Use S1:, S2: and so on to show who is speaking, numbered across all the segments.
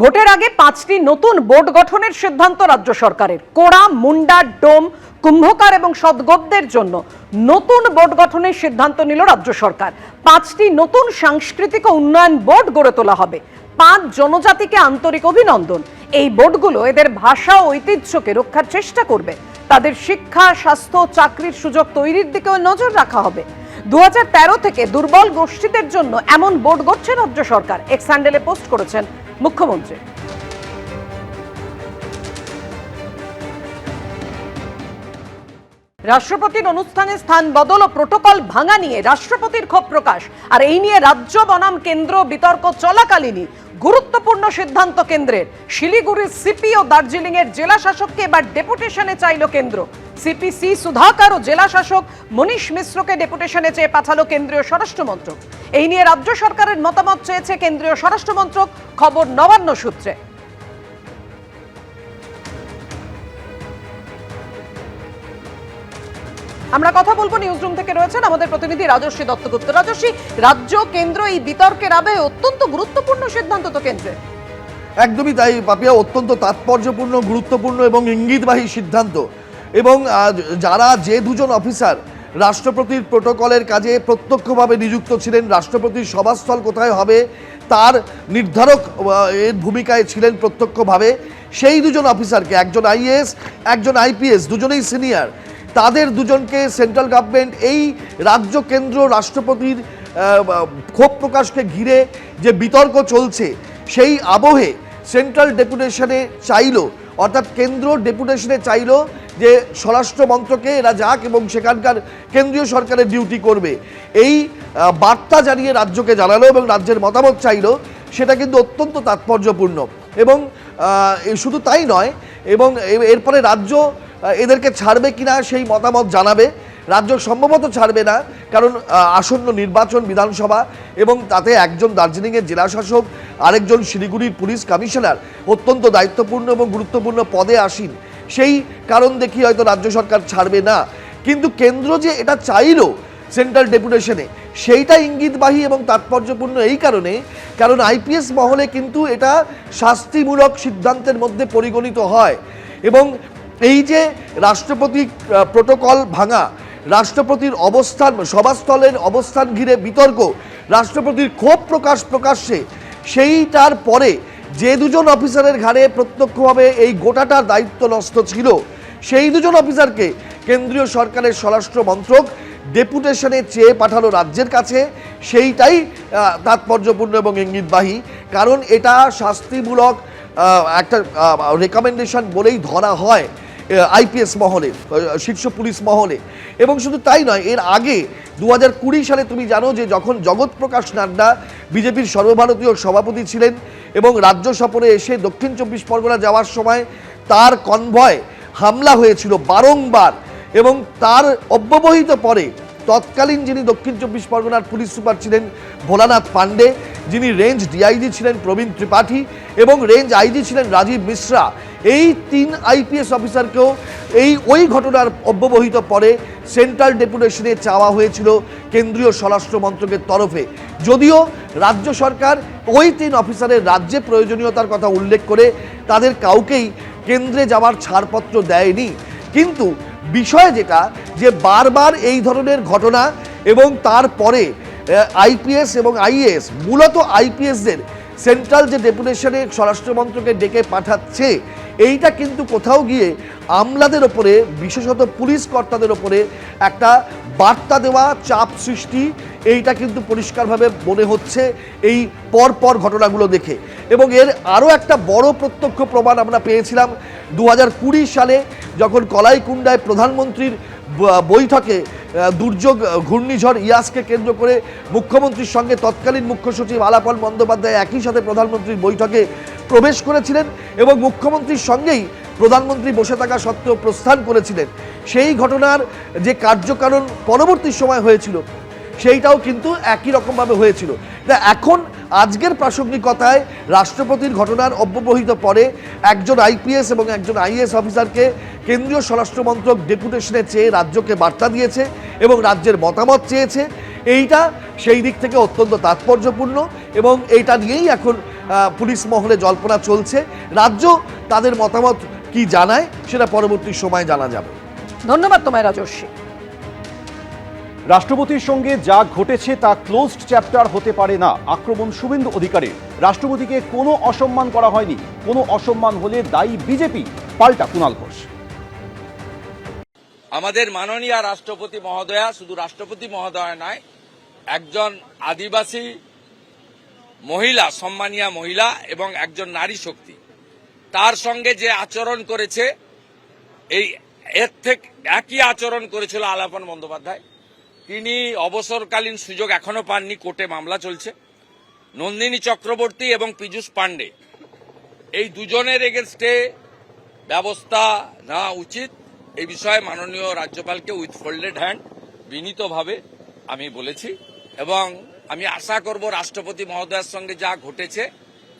S1: ভোটের আগে 5টি নতুন বোর্ড গঠনের সিদ্ধান্ত রাজ্য সরকারের। কোড়া, মুন্ডা, ডোম, কুম্ভকার এবং সদগোপদের জন্য নতুন বোর্ড গঠনের সিদ্ধান্ত নিল রাজ্য সরকার। 5টি নতুন সাংস্কৃতিক ও উন্নয়ন বোর্ড গড়ে তোলা হবে। 5 জনজাতিকে আন্তরিক অভিনন্দন। এই বোর্ডগুলো এদের ভাষা ও ঐতিহ্যকে রক্ষার চেষ্টা করবে। তাদের শিক্ষা, স্বাস্থ্য, চাকরির সুযোগ তৈরির দিকেও নজর রাখা হবে। 2013 থেকে দুর্বল গোষ্ঠীদের জন্য এমন বোর্ড গড়ছে রাজ্য সরকার। এক্স হ্যান্ডেলে পোস্ট করেছেন মুখ্যমন্ত্রী। রাষ্ট্রপতির অনুষ্ঠানে স্থান বদল ও প্রোটোকল ভাঙা নিয়ে রাষ্ট্রপতির ক্ষোভ প্রকাশ। আর এই নিয়ে রাজ্য বনাম কেন্দ্র বিতর্ক চলাকালীনই গুরুত্বপূর্ণ সিদ্ধান্ত কেন্দ্রের। শিলিগুড়ির সিপি ও দার্জিলিং এর জেলা শাসককে এবার ডেপুটেশনে চাইল কেন্দ্র। সিপি সি সুধাকর ও জেলা শাসক মনীষ মিশ্রকে ডেপুটেশনে চেয়ে পাঠালো কেন্দ্রীয় স্বরাষ্ট্র মন্ত্রক। এই নিয়ে রাজ্য সরকারের মতামত চেয়েছে কেন্দ্রীয় স্বরাষ্ট্র মন্ত্রক, খবর নবান্ন সূত্রে। আমরা কথা বলবো, নিউজরুম থেকে রয়েছেন আমাদের প্রতিনিধি রাজস্বী দত্তগুপ্ত। রাজস্বী, রাজ্য কেন্দ্র এই বিতর্কের আবহে অত্যন্ত গুরুত্বপূর্ণ সিদ্ধান্ত তো কেন্দ্রের।
S2: একদমই তাই পাপিয়া, অত্যন্ত তাৎপর্যপূর্ণ, গুরুত্বপূর্ণ এবং ইঙ্গিতবাহী সিদ্ধান্ত। এবং যারা যে দুজন অফিসার রাষ্ট্রপতির প্রোটোকলের কাজে প্রত্যক্ষভাবে নিযুক্ত ছিলেন, রাষ্ট্রপতির সভাস্থল কোথায় হবে তার নির্ধারক এর ভূমিকায় ছিলেন প্রত্যক্ষভাবে, সেই দুজন অফিসারকে, একজন আইএএস একজন আইপিএস, দুজনেই সিনিয়র, তাদের দুজনকে সেন্ট্রাল গভর্নমেন্ট এই রাজ্য কেন্দ্র রাষ্ট্রপতির ক্ষোভ প্রকাশকে ঘিরে যে বিতর্ক চলছে সেই আবহে সেন্ট্রাল ডেপুটেশনে চাইল, অর্থাৎ কেন্দ্র ডেপুটেশনে চাইল যে স্বরাষ্ট্র মন্ত্রকে এরা যাক এবং সেখানকার কেন্দ্রীয় সরকারের ডিউটি করবে। এই বার্তা জানিয়ে রাজ্যকে জানালো এবং রাজ্যের মতামত চাইল। সেটা কিন্তু অত্যন্ত তাৎপর্যপূর্ণ এবং শুধু তাই নয়, এবং এরপরে রাজ্য এদেরকে ছাড়বে কিনা সেই মতামত জানাবে। রাজ্য সম্ভবত ছাড়বে না, কারণ আসন্ন নির্বাচন বিধানসভা এবং তাতে একজন দার্জিলিংয়ের জেলাশাসক, আরেকজন শিলিগুড়ির পুলিশ কমিশনার অত্যন্ত দায়িত্বপূর্ণ এবং গুরুত্বপূর্ণ পদে আসীন। সেই কারণ দেখি হয়তো রাজ্য সরকার ছাড়বে না, কিন্তু কেন্দ্র যে এটা চাইল সেন্ট্রাল ডেপুটেশনে সেইটা ইঙ্গিতবাহী এবং তাৎপর্যপূর্ণ এই কারণে, কারণ আইপিএস মহলে কিন্তু এটা শাস্তিমূলক সিদ্ধান্তের মধ্যে পরিগণিত হয়। এবং এই যে রাষ্ট্রপতি প্রোটোকল ভাঙা, রাষ্ট্রপতির অবস্থান, সভাস্থলের অবস্থান ঘিরে বিতর্ক, রাষ্ট্রপতির ক্ষোভ প্রকাশ্যে, সেইটার পরে যে দুজন অফিসারের ঘাড়ে প্রত্যক্ষভাবে এই গোটাটার দায়িত্ব ন্যস্ত ছিল, সেই দুজন অফিসারকে কেন্দ্রীয় সরকারের স্বরাষ্ট্র মন্ত্রক ডেপুটেশনে চেয়ে পাঠালো রাজ্যের কাছে। সেইটাই তাৎপর্যপূর্ণ এবং ইঙ্গিতবাহী, কারণ এটা শাস্তিমূলক একটা রেকমেন্ডেশন বলেই ধরা হয় আইপিএস মহলে, শীর্ষ পুলিশ মহলে। এবং শুধু তাই নয়, এর আগে 2020 সালে তুমি জানো যে যখন জগৎ প্রকাশ নাড্ডা বিজেপির সর্বভারতীয় সভাপতি ছিলেন এবং রাজ্য সফরে এসে দক্ষিণ 24 পরগনা যাওয়ার সময় তার কনভয় হামলা হয়েছিল বারংবার, এবং তার অব্যবহিত পরে তৎকালীন যিনি দক্ষিণ 24 পরগনার পুলিশ সুপার ছিলেন ভোলানাথ পাণ্ডে, যিনি রেঞ্জ ডিআইজি ছিলেন প্রবীণ ত্রিপাঠী এবং রেঞ্জ আইজি ছিলেন রাজীব মিশ্রা, এই 3 আইপিএস অফিসারকেও ওই ঘটনার অব্যবহিত পরে সেন্ট্রাল ডেপুটেশনে চাওয়া হয়েছিল কেন্দ্রীয় স্বরাষ্ট্র মন্ত্রকের তরফে। যদিও রাজ্য সরকার ওই 3 অফিসারের রাজ্যে প্রয়োজনীয়তার কথা উল্লেখ করে তাদের কাউকেই কেন্দ্রে যাওয়ার ছাড়পত্র দেয়নি, কিন্তু বিষয় যেটা যে বারবার এই ধরনের ঘটনা এবং তারপরে আইপিএস এবং আইএএস, মূলত আইপিএসদের সেন্ট্রাল যে ডেপুটেশনে স্বরাষ্ট্র মন্ত্রকে ডেকে পাঠাচ্ছে, এইটা কিন্তু কোথাও গিয়ে আমলাদের ওপরে, বিশেষত পুলিশ কর্তাদের ওপরে একটা বার্তা দেওয়া, চাপ সৃষ্টি, এইটা কিন্তু পরিষ্কারভাবে মনে হচ্ছে এই পরপর ঘটনাগুলো দেখে। এবং এর আরও একটা বড় প্রত্যক্ষ প্রমাণ আমরা পেয়েছিলাম 2020 সালে, যখন কলাইকুণ্ডায় প্রধানমন্ত্রীর বৈঠকে দুর্যোগ ঘূর্ণিঝড় ইয়াসকে কেন্দ্র করে মুখ্যমন্ত্রীর সঙ্গে তৎকালীন মুখ্য সচিব আলাপন বন্দ্যোপাধ্যায় একই সাথে প্রধানমন্ত্রীর বৈঠকে প্রবেশ করেছিলেন এবং মুখ্যমন্ত্রীর সঙ্গেই প্রধানমন্ত্রী বসে থাকা সত্ত্বেও প্রস্থান করেছিলেন। সেই ঘটনার যে কার্যকারণ পরবর্তী সময় হয়েছিল সেইটাও কিন্তু একই রকমভাবে হয়েছিল। এখন আজকের প্রাসঙ্গিকতায় রাষ্ট্রপতির ঘটনার অব্যবহিত পরে একজন আইপিএস এবং একজন আইএএস অফিসারকে কেন্দ্রীয় স্বরাষ্ট্র মন্ত্রক ডেপুটেশনে চেয়ে রাজ্যকে বার্তা দিয়েছে এবং রাজ্যের মতামত চেয়েছে। এইটা সেই দিক থেকে অত্যন্ত তাৎপর্যপূর্ণ এবং এইটা নিয়েই এখন পুলিশ মহলে জল্পনা চলছে। রাজ্য তাদের মতামত কি জানায় সেটা পরবর্তী সময় জানা যাবে।
S1: ধন্যবাদ তোমায় রাজস্বী।
S3: রাষ্ট্রপতির সঙ্গে যা ঘটেছে তা ক্লোজড চ্যাপ্টার হতে পারে না, আক্রমণ শুভেন্দু অধিকারীর। রাষ্ট্রপতিকে কোনো অসম্মান করা হয়নি, কোনো অসম্মান হলে দায়ী বিজেপি, পাল্টা কুণাল ঘোষ।
S4: আমাদের মাননীয় রাষ্ট্রপতি মহোদয়া শুধু রাষ্ট্রপতি মহোদয়া নয়, একজন আদিবাসী মহিলা, সম্মানীয় মহিলা এবং একজন নারী শক্তি। তার সঙ্গে যে আচরণ করেছে, এর থেকে একই আচরণ করেছিল আলাপন বন্দ্যোপাধ্যায়। তিনি অবসরকালীন সুযোগ এখনো পাননি, কোর্টে মামলা চলছে। নন্দিনী চক্রবর্তী এবং পীযূষ পান্ডে, এই দুজনের এগেনস্টে ব্যবস্থা নেওয়া উচিত। এই বিষয়ে মাননীয় রাজ্যপালকে উইথ ফোল্ডেড হ্যান্ড বিনীতভাবে আমি বলেছি এবং আমি আশা করব রাষ্ট্রপতি মহোদয়ের সঙ্গে যা ঘটেছে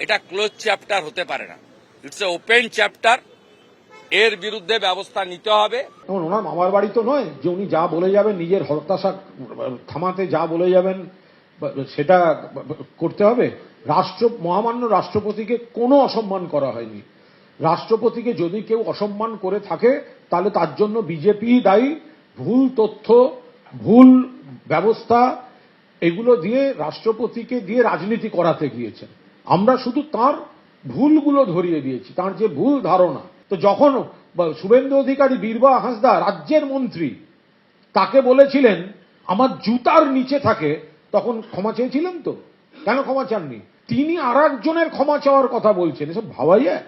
S4: এটা ক্লোজ চ্যাপ্টার হতে পারে না, ইটস এ ওপেন চ্যাপ্টার। এর বিরুদ্ধে ব্যবস্থা নিতে হবে।
S5: ওনার মামার বাড়ি তো নয় যে উনি যা বলে যাবেন, নিজের হতাশা থামাতে যা বলে যাবেন সেটা করতে হবে। মহামান্য রাষ্ট্রপতিকে কোনো অসম্মান করা হয়নি। রাষ্ট্রপতিকে যদি কেউ অসম্মান করে থাকে তাহলে তার জন্য বিজেপি দায়ী। ভুল তথ্য, ভুল ব্যবস্থা এগুলো দিয়ে রাষ্ট্রপতিকে দিয়ে রাজনীতি করাতে গিয়েছেন। আমরা শুধু তার ভুলগুলো ধরিয়ে দিয়েছি, তার যে ভুল ধারণা। তো যখন শুভেন্দু অধিকারী, বীরবা হাঁসদা রাজ্যের মন্ত্রী, তাকে বলেছিলেন আমার জুতার নিচে থাকে, তখন ক্ষমা চেয়েছিলেন তো? কেন ক্ষমা চাননি? তিনি আর একজনের ক্ষমা চাওয়ার কথা বলছেন, এসব ভাবাই যায়?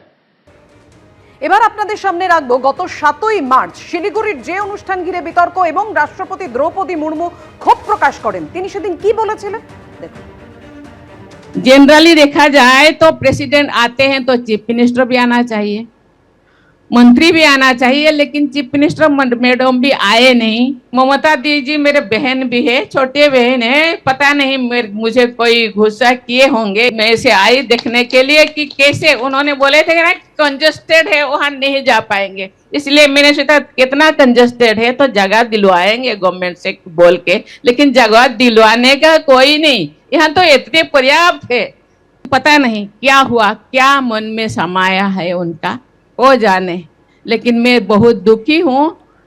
S1: এবার আপনাদের সামনে রাখবো গত 7ই মার্চ শিলিগুড়ির যে অনুষ্ঠান ঘিরে বিতর্ক এবং রাষ্ট্রপতি দ্রৌপদী মুর্মু ক্ষোভ প্রকাশ করেন। তিনি সেদিন কি বলেছিলেন দেখুন।
S6: जनरली देखा जाए तो प्रेसिडेंट आते हैं तो चीफ मिनिस्टर भी आना चाहिए, मंत्री भी आना चाहिए, लेकिन चीफ मिनिस्टर मैडम भी आए नहीं। ममता दीदी मेरे बहन भी है, छोटे बहन है, पता नहीं मुझे कोई गुस्सा किए होंगे। मैं से आई देखने के लिए कि कैसे, उन्होंने बोले थे ना कंजस्टेड है वहां नहीं जा पाएंगे, इसलिए मैंने सोचा कितना कंजस्टेड है तो जगह दिलवाएंगे गवर्नमेंट से बोल के, लेकिन जगह दिलवाने का कोई नहीं। यहाँ तो इतने पर्याप्त है, पता नहीं क्या हुआ, क्या मन में समाया है उनका, वो जाने। लेकिन मैं बहुत दुखी हूँ।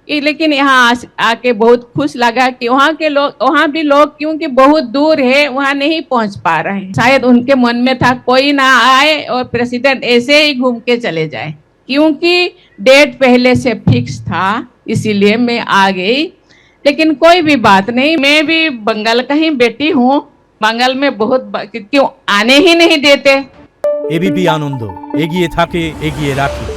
S6: लेकिन यहाँ आके बहुत खुश लगा कि वहाँ के लोग, वहाँ भी लोग क्योंकि बहुत दूर है वहाँ नहीं पहुँच पा रहे हैं। शायद उनके मन में था कोई ना आए और प्रेसिडेंट ऐसे ही घूम के चले जाए, क्योंकि डेट पहले से फिक्स था, इसीलिए मैं आ गई। लेकिन कोई भी बात नहीं, मैं भी बंगाल का ही बेटी हूँ। बंगाल में बहुत क्यों आने ही नहीं देते।
S7: एबीपी आनंद एगिए थाके एगिए राखे।